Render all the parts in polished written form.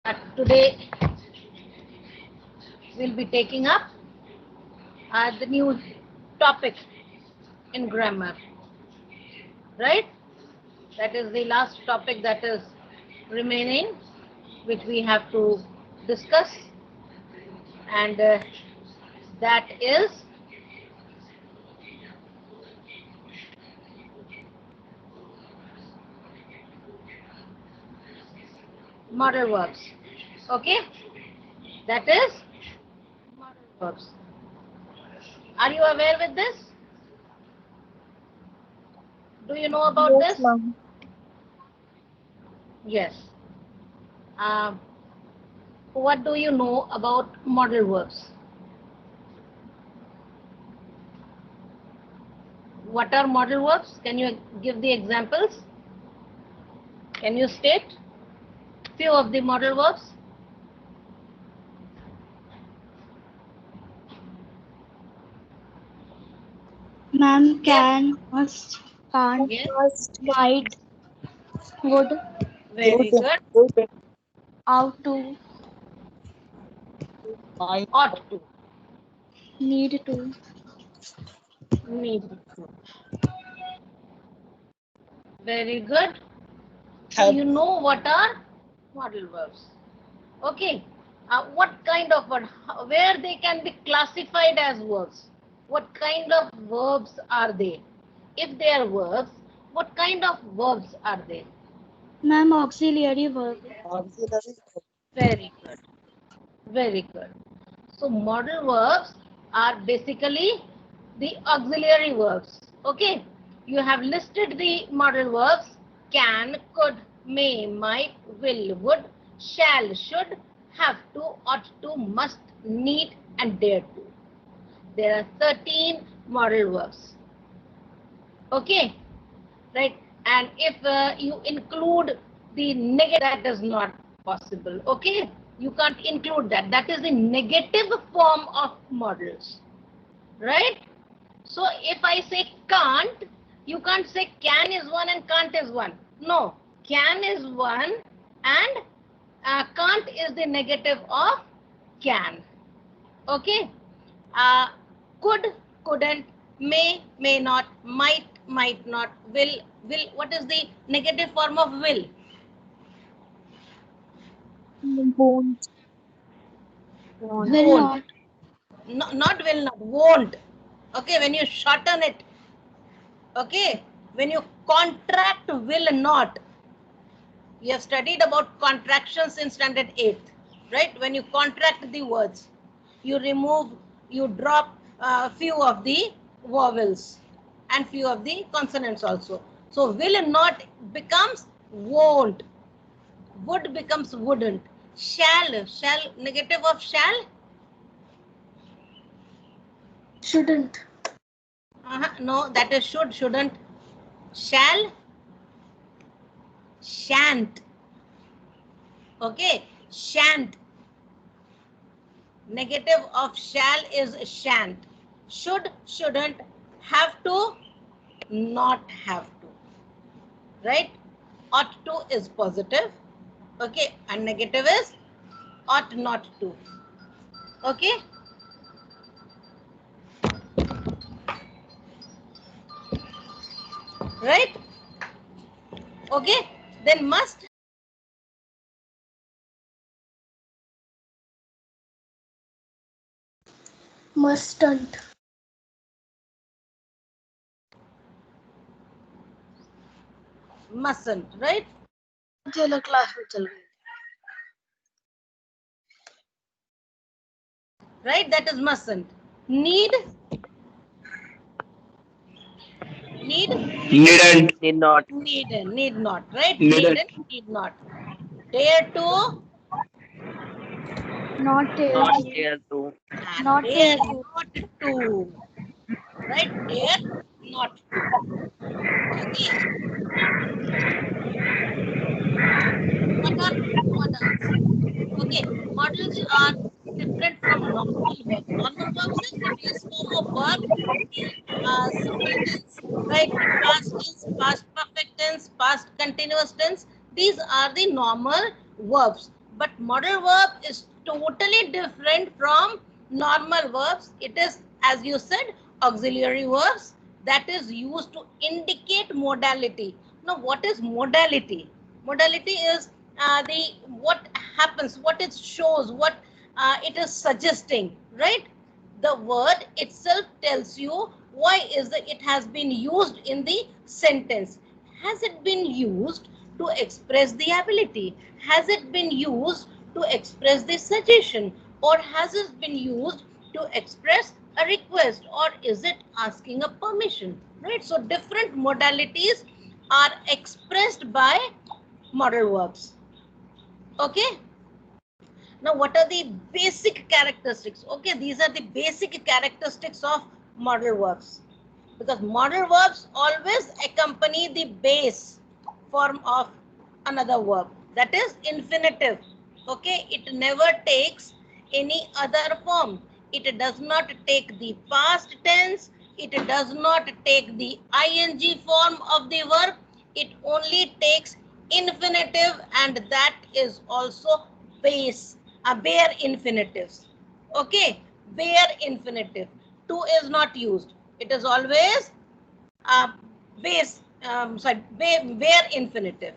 Today we'll be taking up the new topic in grammar, right? That is the last topic that is remaining, which we have to discuss, and that is modal verbs. Okay, that is modal verbs. Are you aware with this? Do you know about Yes, this? ma'am. Yes. What do you know about modal verbs? What are modal verbs? Can you give the examples? Can you state few of the modal verbs? Ma'am, Yes. can, must, can't, Yes. might, would, Very good. ought to, Ought to. need to. Need to. Very good. So you know what are modal verbs. Okay. What kind of word? Where they can be classified as verbs? What kind of verbs are they? If they are verbs, what kind of verbs are they? Ma'am, auxiliary verb. Very good. Very good. So modal verbs are basically the auxiliary verbs. Okay. You have listed the modal verbs: can, could, may, might, will, would, shall, should, have to, ought to, must, need, and dare to. There are 13 modal verbs. Okay. Right. And if you include the negative, that is not possible. Okay. You can't include that. That is the negative form of modals. Right. So if I say can't, you can't say can is one and can't is one. No. Can is one and can't is the negative of can. Okay. Could, couldn't, may not, might not, will. What is the negative form of will? Won't. Will Won't. not. No, not will not, won't. Okay, when you shorten it. Okay, when you contract will not. You have studied about contractions in standard 8th, right? When you contract the words, you remove, you drop a few of the vowels and few of the consonants also. So will not becomes won't, would becomes wouldn't, shall, negative of shall, Shouldn't. no, that is should, shouldn't, shall, shan't. Okay, shan't. Negative of shall is shan't. Should, shouldn't, have to, not have to. Right? Ought to is positive. Okay, and negative is ought not to. Okay? Right? Okay? Then must, Mustn't. mustn't, right? चलो class में चल गई. Right? That is mustn't. Need, Needn't. Need not. need not, right? Needn't. Need not. Dare to, Not dare Not to. dare to. Not dare dare to. not to. Right? Dare not to. Okay. What are modals? Okay, modals are different from normal verbs. Normal verbs is simplest form of verb, simple tense, right? Past tense, past perfect tense, past continuous tense. These are the normal verbs. But modal verb is totally different from normal verbs. It is, as you said, auxiliary verbs that is used to indicate modality. Now, what is modality? Modality is the what happens, what it shows, what it is suggesting, right? The word itself tells you why is it has been used in the sentence. Has it been used to express the ability? Has it been used to express the suggestion? Or has it been used to express a request? Or is it asking a permission? Right? So different modalities are expressed by modal verbs. Okay? Now, what are the basic characteristics? Okay, these are the basic characteristics of modal verbs. Because modal verbs always accompany the base form of another verb. That is infinitive. Okay, it never takes any other form. It does not take the past tense. It does not take the ing form of the verb. It only takes infinitive, and that is also base, bare infinitives. Okay, bare infinitive. To is not used. It is always bare infinitive.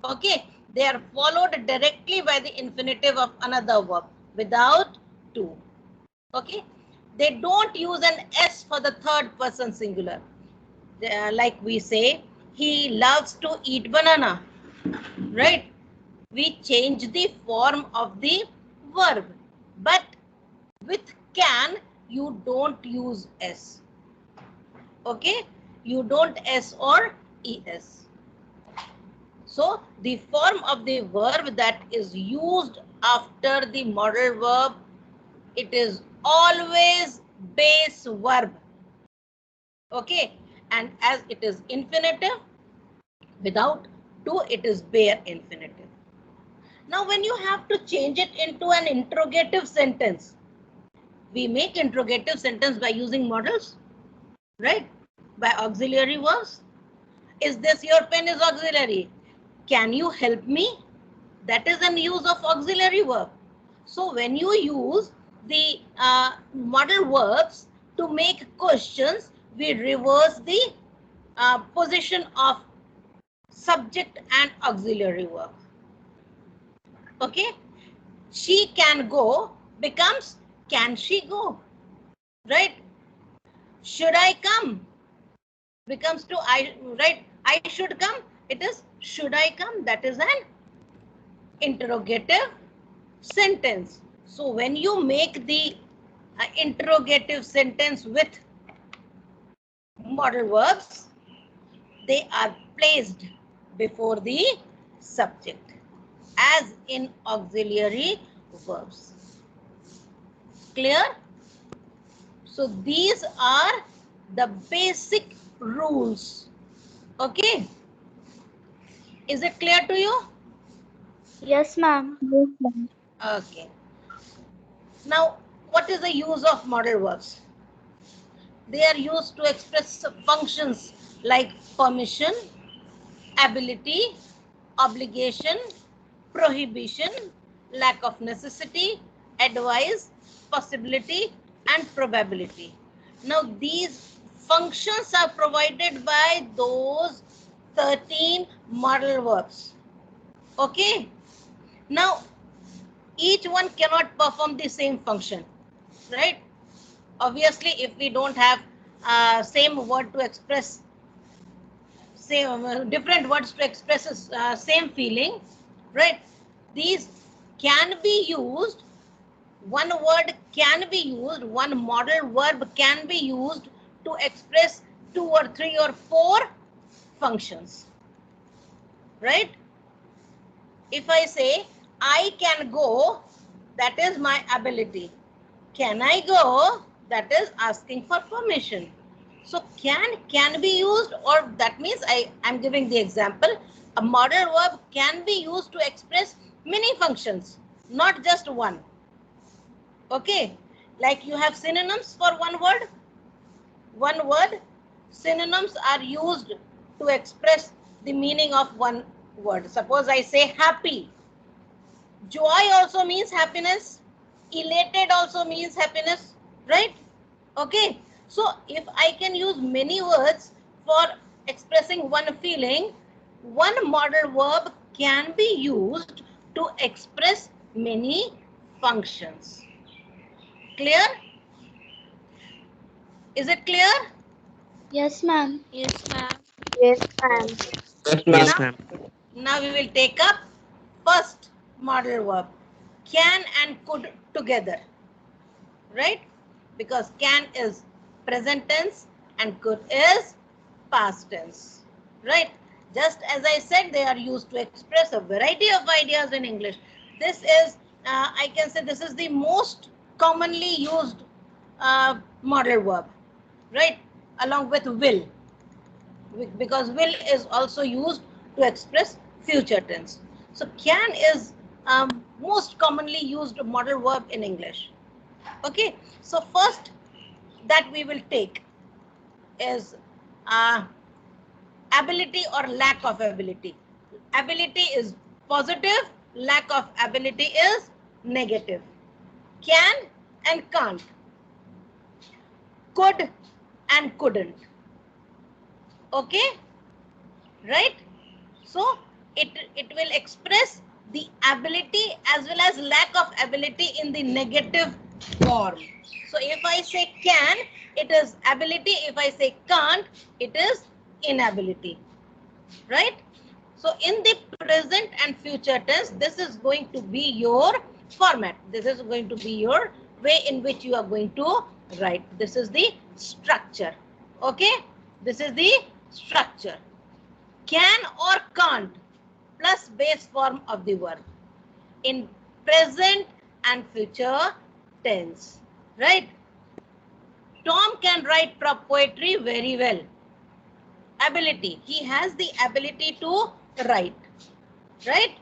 Okay, they are followed directly by the infinitive of another verb without to. Okay, they don't use an s for the third person singular. Like we say, he loves to eat banana, right? We change the form of the verb, but with can you don't use s. Okay, you don't s or es. So the form of the verb that is used after the modal verb, it is always base verb. Okay, and as it is infinitive, without to, it is bare infinitive. Now when you have to change it into an interrogative sentence, we make interrogative sentence by using modals, right? By auxiliary verbs. Is this your pen is auxiliary? Can you help me? That is an use of auxiliary verb. So when you use the modal verbs to make questions, we reverse the position of subject and auxiliary verb. Okay, she can go becomes can she go, right? Should I come becomes to I, right? I should come, it is should I come. That is an interrogative sentence. So when you make the interrogative sentence with modal verbs, they are placed before the subject as in auxiliary verbs. Clear? So these are the basic rules. Okay. Is it clear to you? Yes, ma'am. Yes, ma'am. Okay. Now, what is the use of modal verbs? They are used to express functions like permission, ability, obligation, prohibition, lack of necessity, advice, possibility, and probability. Now, these functions are provided by those 13 modal verbs. Okay. Now, each one cannot perform the same function, right? Obviously, if we don't have same word to express, same different words to express same feeling, right? These can be used. One word can be used. One modal verb can be used to express 2 or 3 or 4 functions, right? If I say I can go, that is my ability. Can I go? That is asking for permission. So can be used, or that means I'm giving the example. A modal verb can be used to express many functions, not just one. Okay, like you have synonyms for one word. One word, synonyms are used to express the meaning of one word. Suppose I say happy. Joy also means happiness. Elated also means happiness, right? Okay. So if I can use many words for expressing one feeling, one modal verb can be used to express many functions. Clear? Is it clear? Yes, ma'am. Yes, ma'am. Yes, ma'am. Yes, Now, ma'am. now we will take up first modal verb. Can and could together. Right? Because can is present tense and could is past tense. Right? Just as I said, they are used to express a variety of ideas in English. This is, I can say, this is the most commonly used modal verb, right? Along with will, because will is also used to express future tense. So can is most commonly used modal verb in English. Okay, so first that we will take is ability or lack of ability. Ability is positive, lack of ability is negative. Can and can't, could and couldn't. Okay, right? So it will express the ability as well as lack of ability in the negative form. So if I say can, it is ability. If I say can't, it is inability. Right? So in the present and future tense, this is going to be your format. This is going to be your way in which you are going to write. This is the structure. Okay? This is the structure. Can or can't plus base form of the verb in present and future tense. Right? Tom can write poetry very well. Ability. He has the ability to write. Right?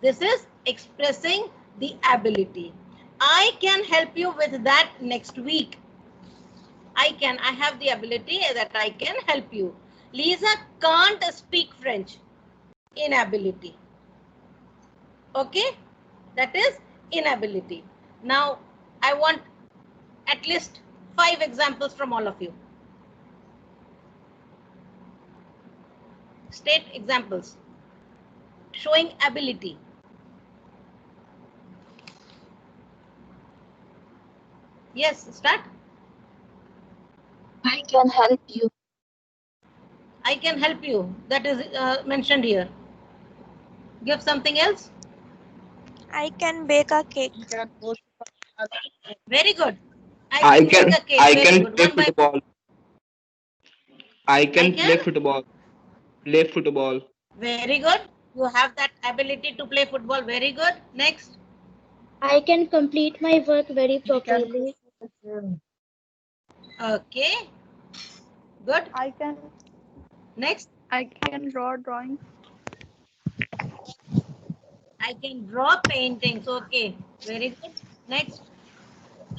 This is expressing the ability. I can help you with that next week. I have the ability that I can help you. Lisa can't speak French. Inability. Okay? That is inability. Now, I want at least 5 examples from all of you. State examples showing ability. Yes, start. I can help you. I can help you. That is mentioned here. Give something else. I can bake a cake. Very good. I Bake can a cake. Very good. play One by football. I I can play can. football. Play football. Very good. You have that ability to play football. Very good. Next. I can complete my work very properly. Okay. Good. I can Next. draw drawings. I can draw paintings. Okay. Very good. Next.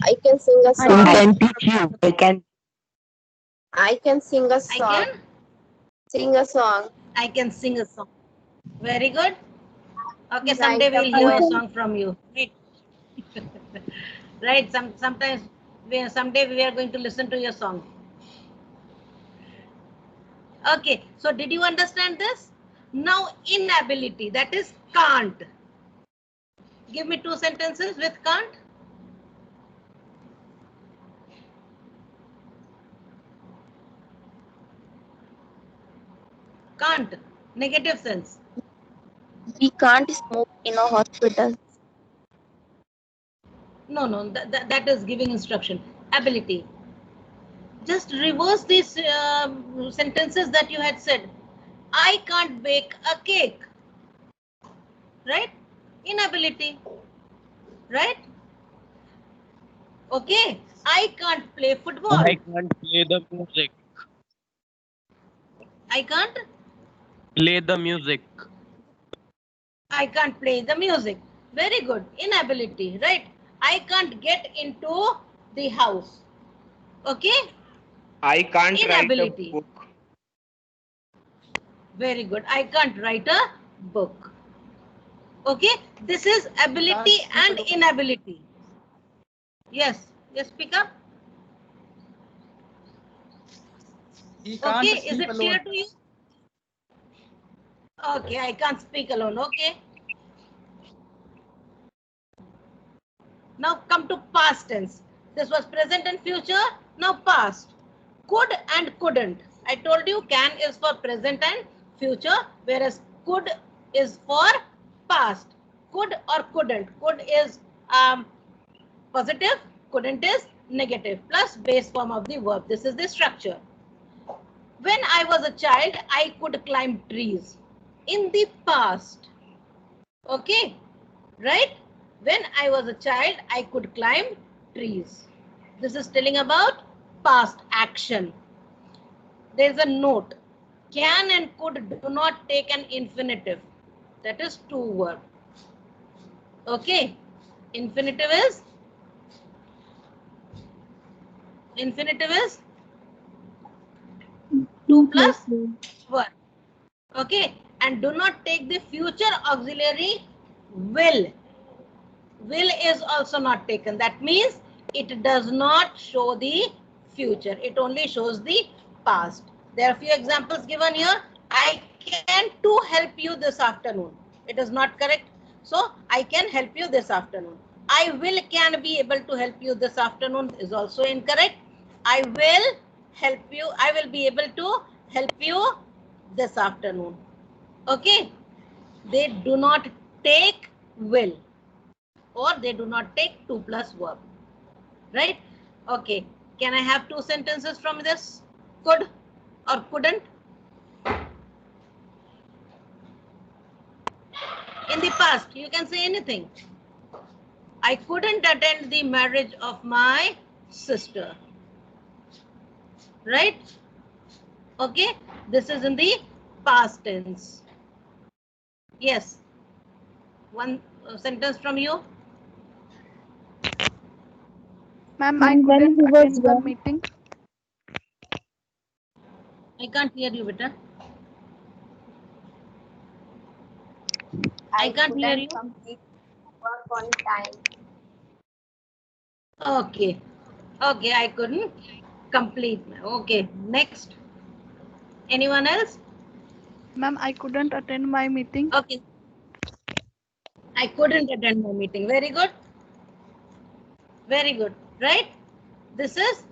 I can sing a I song. can teach you. I can sing a I song. can. Sing a song. I can sing a song. Very good. Okay. Write Someday a we'll hear a poem. song from you. Right. Right. Sometimes someday we are going to listen to your song. Okay. So did you understand this? Now inability. That is can't. Give me 2 sentences with can't. Can't. Negative sense. We can't smoke in a hospital. No, that is giving instruction. Ability. Just reverse these sentences that you had said. I can't bake a cake. Right? Inability. Right? Okay. I can't play football. I can't play the music. I can't. Play the music. I can't play the music. Very good. Inability. Right? I can't get into the house. Okay? I can't write a Inability. book. Very good. I can't write a book. Okay, this is ability and inability. Yes, yes, speak up. Okay, is it clear to you? Okay, I can't speak alone. Okay. Now come to past tense. This was present and future. Now past. Could and couldn't. I told you can is for present and future, whereas could is for past. Could or couldn't. Could is positive, couldn't is negative, plus base form of the verb. This is the structure. When I was a child, I could climb trees. In the past. Okay, right? When I was a child, I could climb trees. This is telling about past action. There's a note. Can and could do not take an infinitive. That is to verb. Okay. Infinitive is to plus verb. Okay. And do not take the future auxiliary will. Will is also not taken. That means it does not show the future. It only shows the past. There are few examples given here. I can to help you this afternoon. It is not correct. So I can help you this afternoon. I will can be able to help you this afternoon is also incorrect. I will help you. I will be able to help you this afternoon. Okay. They do not take will. Or they do not take to plus verb. Right? Okay. Can I have two sentences from this? Could or couldn't? In the past, you can say anything. I couldn't attend the marriage of my sister. Right? Okay. This is in the past tense. Yes. One sentence from you. Ma'am, I And when couldn't he was attend the young, meeting. I can't hear you, beta. I can't hear you. Complete work on time. Okay. Okay, I couldn't complete. Okay, next. Anyone else? Ma'am, I couldn't attend my meeting. Okay. I couldn't attend my meeting. Very good. Very good. Right? This is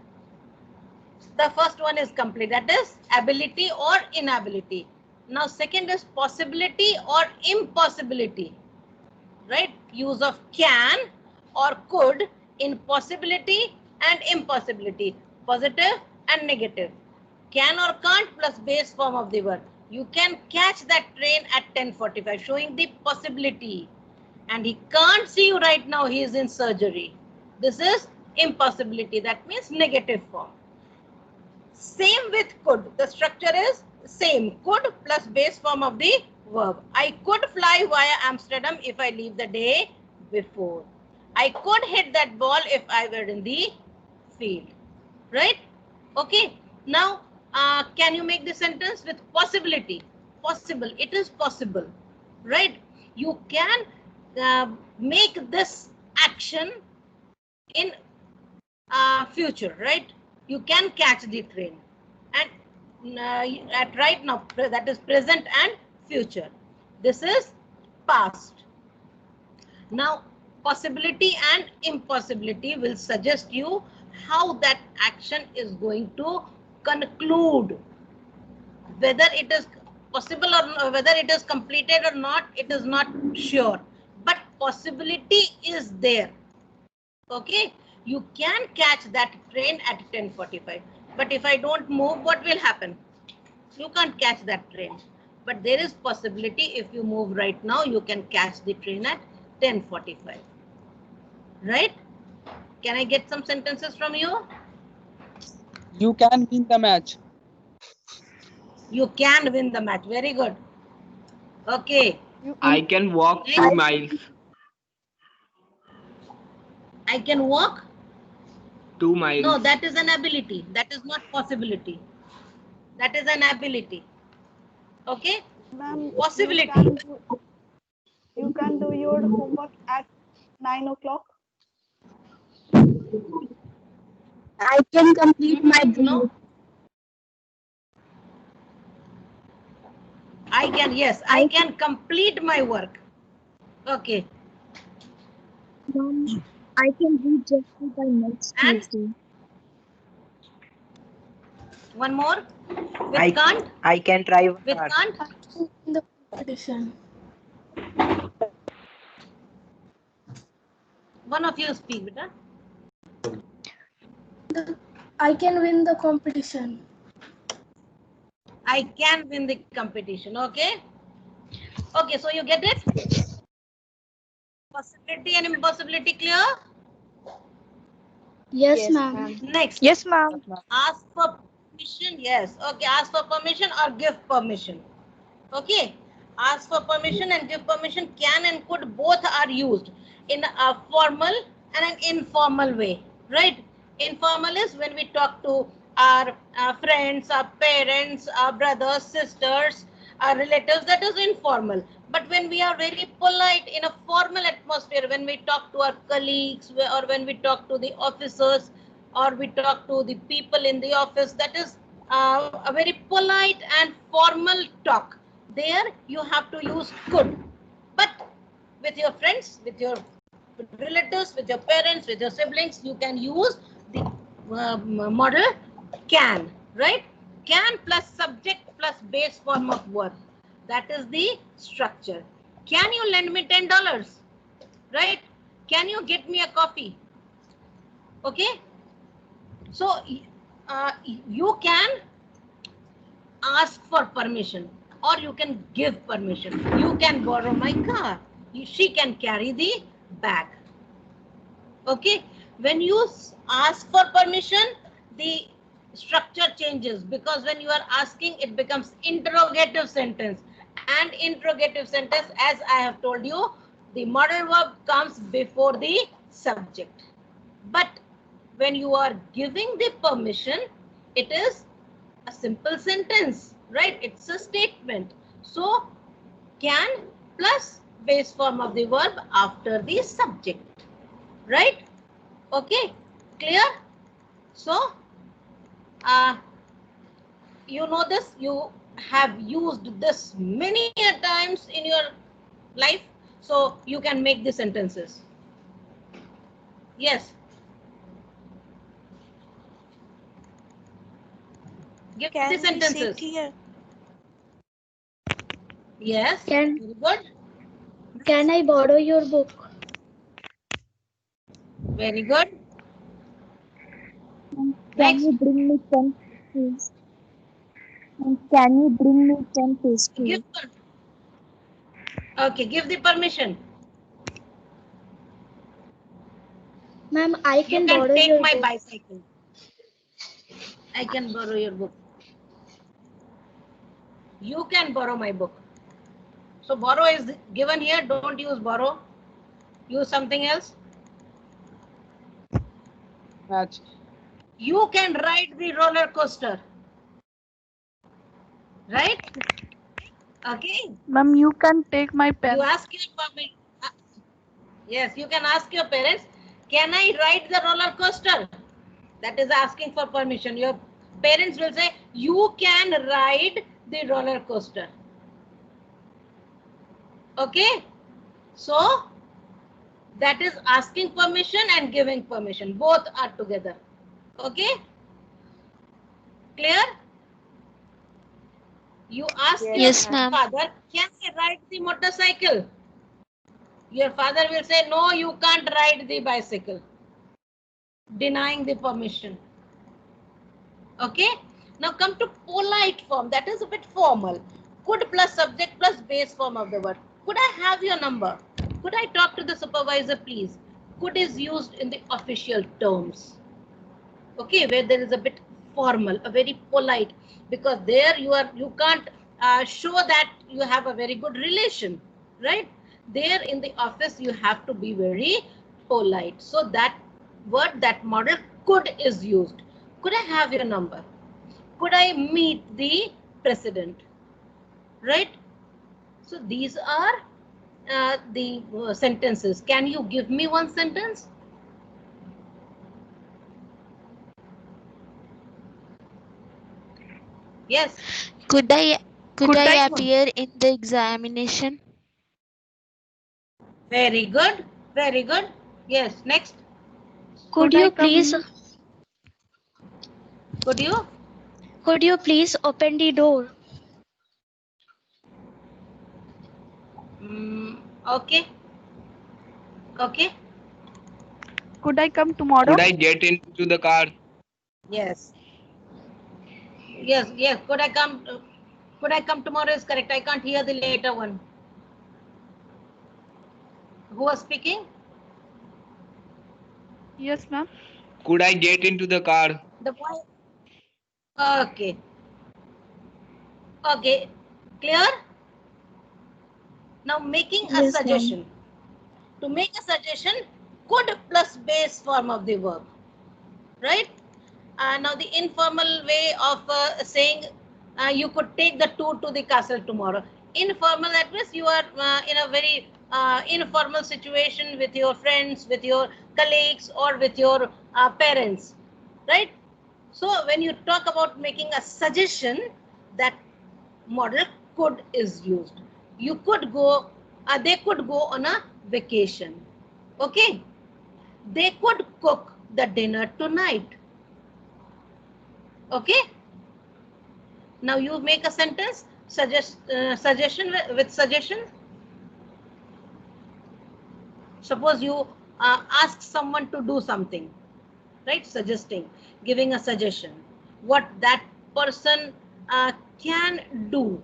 the first one is complete. That is ability or inability. Now second is possibility or impossibility. Right? Use of can or could in possibility and impossibility. Positive and negative. Can or can't plus base form of the word. You can catch that train at 10:45, showing the possibility. And he can't see you right now, he is in surgery. This is impossibility, that means negative form. Same with could, the structure is same, could plus base form of the verb. I could fly via Amsterdam if I leave the day before. I could hit that ball if I were in the field. Right? Okay. Now, can you make the sentence with possibility? Possible. It is possible. Right? You can make this action in future. Right? You can catch the train. And at right now, that is present and future. This is past. Now, possibility and impossibility will suggest you how that action is going to conclude. Whether it is possible or whether it is completed or not, it is not sure. But possibility is there. Okay, you can catch that train at 10:45. But if I don't move, what will happen? You can't catch that train. But there is possibility if you move right now, you can catch the train at 10:45. Right? Can I get some sentences from you? You can win the match. You can win the match. Very good. Okay. I can walk 2 miles. I can walk. 2 miles. No, that is an ability. That is not possibility. That is an ability. Okay. Ma'am, Possibility. you can do your homework at 9 o'clock? I can complete my No, book. I can, yes, I can complete my work. Okay. Mom, I can read just by next And Tuesday. one more. With I can't? I can try one With hour. can't? In the competition. One of you speak, beta. I can win the competition. I can win the competition. Okay. Okay, so you get it? Possibility and impossibility clear? Yes, ma'am. Next. Yes, ma'am. Ask for permission. Yes. Okay. Ask for permission or give permission. Okay. Ask for permission and give permission. Can and could both are used in a formal and an informal way. Right? Informal is when we talk to our friends, our parents, our brothers, sisters, our relatives. That is informal. But when we are very polite in a formal atmosphere, when we talk to our colleagues or when we talk to the officers or we talk to the people in the office, that is a very polite and formal talk. There you have to use could. But with your friends, with your relatives, with your parents, with your siblings, you can use the model can, right? Can plus subject plus base form of verb. That is the structure. Can you lend me $10? Right? Can you get me a coffee? Okay. So you can ask for permission or you can give permission. You can borrow my car. She can carry the bag. Okay. When you ask for permission, the structure changes because when you are asking, it becomes interrogative sentence. And interrogative sentence, as I have told you, the modal verb comes before the subject. But when you are giving the permission, it is a simple sentence, right? It's a statement. So can plus base form of the verb after the subject, right? Okay, clear? So you know this, you have used this many times in your life, so you can make the sentences. Yes. Give Can the we see sentences. clear? Yes. Can Very good. I borrow your book? Very good. Can Next. you bring me 10 pastries? And can you bring me 10 Give, pastries? okay, give the permission. Ma'am, I You can can borrow take your my book. bicycle. I can borrow your book. You can borrow my book. So borrow is given here. Don't use borrow. Use something else. Match. You can ride the roller coaster. Right? Okay. Ma'am, you can take my pen. You ask your permission. Yes, you can ask your parents, can I ride the roller coaster? That is asking for permission. Your parents will say, you can ride the roller coaster. Okay. So that is asking permission and giving permission. Both are together. Okay. Clear? You ask your father, can I ride the motorcycle? Your father will say, no, you can't ride the bicycle. Denying the permission. Okay. Now come to polite form. That is a bit formal. Could plus subject plus base form of the word. Could I have your number? Could I talk to the supervisor, please? Could is used in the official terms. Okay, where there is a bit formal, a very polite, because there you can't show that you have a very good relation, right? There in the office you have to be very polite. So that word, that model could is used. Could I have your number? Could I meet the president? Right? So these are the sentences. Can you give me one sentence? Yes. Could I Could I- appear in the examination? Very good. Very good. Yes. Next. Could Could I you please come? Could you? open the door? Okay. Okay. Could I come tomorrow? Could I get into the car? Yes. Yes. Yes. Could I come? Could I come tomorrow is correct. I can't hear the later one. Who was speaking? Yes, ma'am. Could I get into the car? The boy. Okay. Okay. Clear? Now making a Yes, ma'am. suggestion. To make a suggestion, could plus base form of the verb. Right? Now the informal way of saying you could take the tour to the castle tomorrow. Informal, that means you are in a very informal situation with your friends, with your colleagues, or with your parents, right? So when you talk about making a suggestion, that model could is used. You could go, they could go on a vacation. Okay? They could cook the dinner tonight. Okay? Now you make a sentence, suggestion with suggestion. Suppose you ask someone to do something, right? Suggesting, giving a suggestion, what that person can do,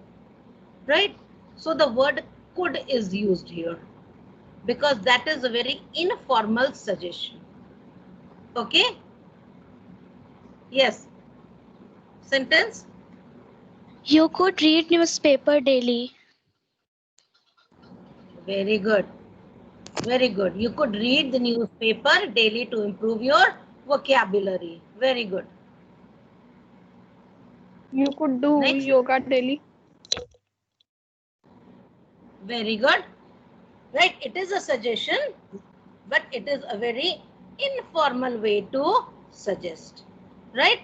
right? So the word could is used here because that is a very informal suggestion. Okay? Yes. Sentence. You could read newspaper daily. Very good. Very good. You could read the newspaper daily to improve your vocabulary. Very good. You could do Next. yoga daily. Very good. Right? It is a suggestion, but it is a very informal way to suggest. Right?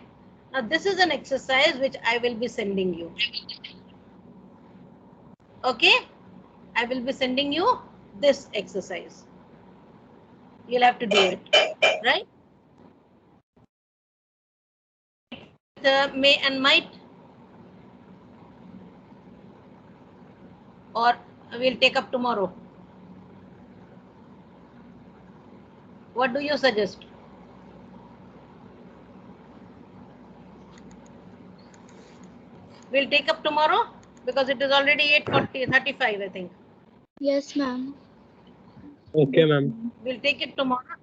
Now, this is an exercise which I will be sending you. Okay? I will be sending you this exercise. You'll have to do it. Right? The may and might. Or we'll take up tomorrow. What do you suggest? We'll take up tomorrow because it is already 8:35, I think. Yes, ma'am. Okay, ma'am. We'll take it tomorrow.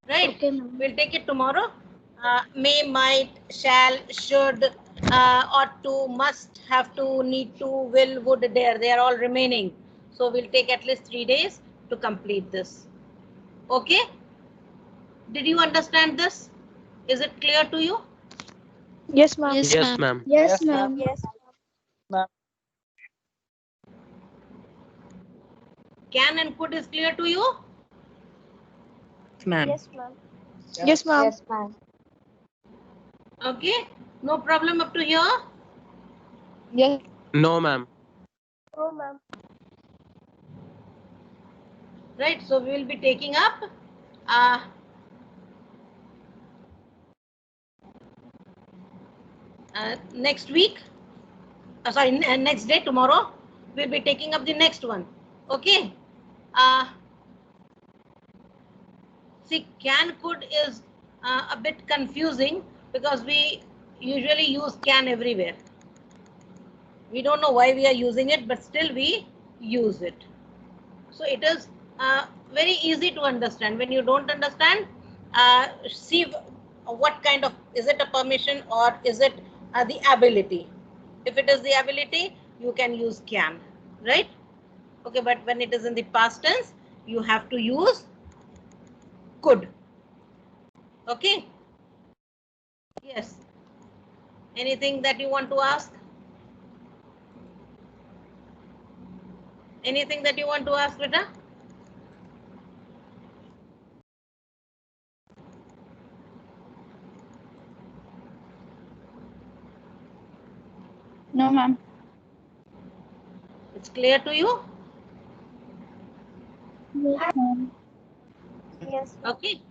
Right? Okay, ma'am. We'll take it tomorrow. May, might, shall, should, ought to, must, have to, need to, will, would, dare. They are all remaining. So we'll take at least 3 days to complete this. Okay? Did you understand this? Is it clear to you? Yes, ma'am. Yes, Yes, ma'am. ma'am. Yes, ma'am. Yes. Can and could is clear to you? Ma'am. Yes, ma'am. Yes, ma'am. Yes, ma'am. Okay? No problem up to here? Yes. No, ma'am. No, ma'am. Right? So we will be taking up next week. Sorry, next day, tomorrow. We'll be taking up the next one. Okay? See, can, could is a bit confusing because we usually use can everywhere. We don't know why we are using it, but still we use it. So it is very easy to understand. When you don't understand, see what kind of, is it a permission or is it the ability? If it is the ability, you can use can, right? Okay, but when it is in the past tense, you have to use could. Okay? Yes. Anything that you want to ask? Anything that you want to ask, beta? No, ma'am. It's clear to you? Yes, ma'am. Yes. Okay.